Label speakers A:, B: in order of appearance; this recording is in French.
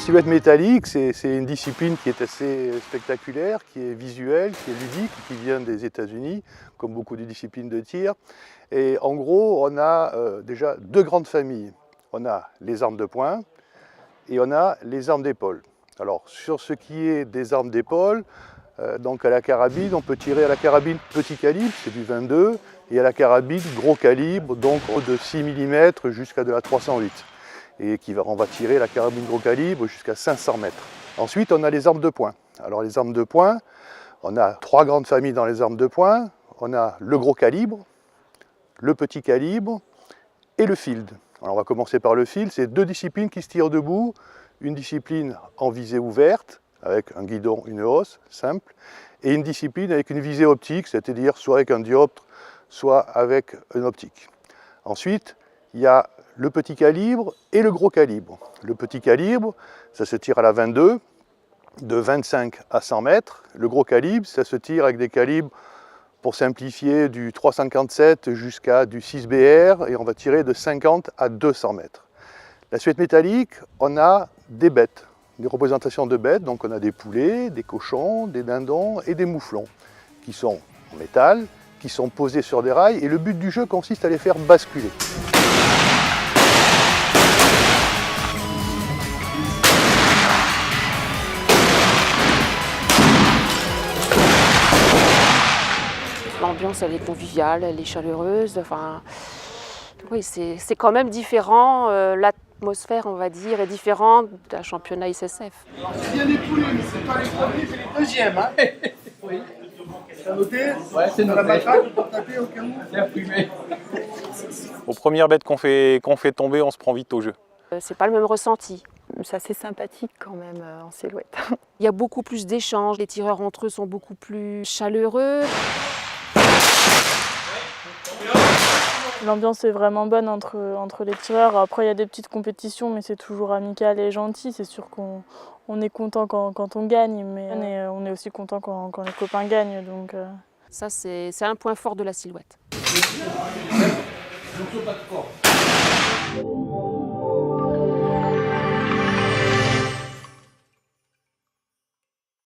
A: silhouette métallique, c'est une discipline qui est assez spectaculaire, qui est visuelle, qui est ludique, qui vient des États-Unis, comme beaucoup de disciplines de tir. Et en gros, on a déjà deux grandes familles. On a les armes de poing et on a les armes d'épaule. Alors, sur ce qui est des armes d'épaule, donc à la carabine, on peut tirer à la carabine petit calibre, c'est du 22, et à la carabine gros calibre, donc de 6 mm jusqu'à de la 308. Et on va tirer la carabine gros calibre jusqu'à 500 mètres. Ensuite, on a les armes de poing. Alors les armes de poing, on a trois grandes familles dans les armes de poing. On a le gros calibre, le petit calibre et le field. Alors on va commencer par le field, c'est deux disciplines qui se tirent debout. Une discipline en visée ouverte, avec un guidon, une hausse, simple, et une discipline avec une visée optique, c'est-à-dire soit avec un dioptre, soit avec une optique. Ensuite, il y a le petit calibre et le gros calibre. Le petit calibre, ça se tire à la 22, de 25 à 100 mètres. Le gros calibre, ça se tire avec des calibres, pour simplifier, du 357 jusqu'à du 6BR, et on va tirer de 50 à 200 mètres. La silhouette métallique, on a des bêtes, des représentations de bêtes, donc on a des poulets, des cochons, des dindons et des mouflons, qui sont en métal, qui sont posés sur des rails, et le but du jeu consiste à les faire basculer.
B: L'ambiance, elle est conviviale, elle est chaleureuse. Enfin, oui, c'est quand même différent. L'atmosphère, on va dire, est différente d'un championnat ISSF.
C: C'est bien les poulets, mais c'est pas les premiers, c'est les deuxièmes. Hein. Oui. T'as noté? Ouais, c'est noté. La matraque pour taper au cas où. C'est imprimé.
D: Aux premières bêtes qu'on fait tomber, on se prend vite au jeu.
B: C'est pas le même ressenti.
E: C'est assez sympathique quand même en silhouette.
B: Il y a beaucoup plus d'échanges, les tireurs entre eux sont beaucoup plus chaleureux.
F: L'ambiance est vraiment bonne entre les tireurs. Après, il y a des petites compétitions, mais c'est toujours amical et gentil. C'est sûr qu'on est content quand on gagne, mais on est aussi content quand les copains gagnent. Donc,
B: Ça, c'est un point fort de la silhouette.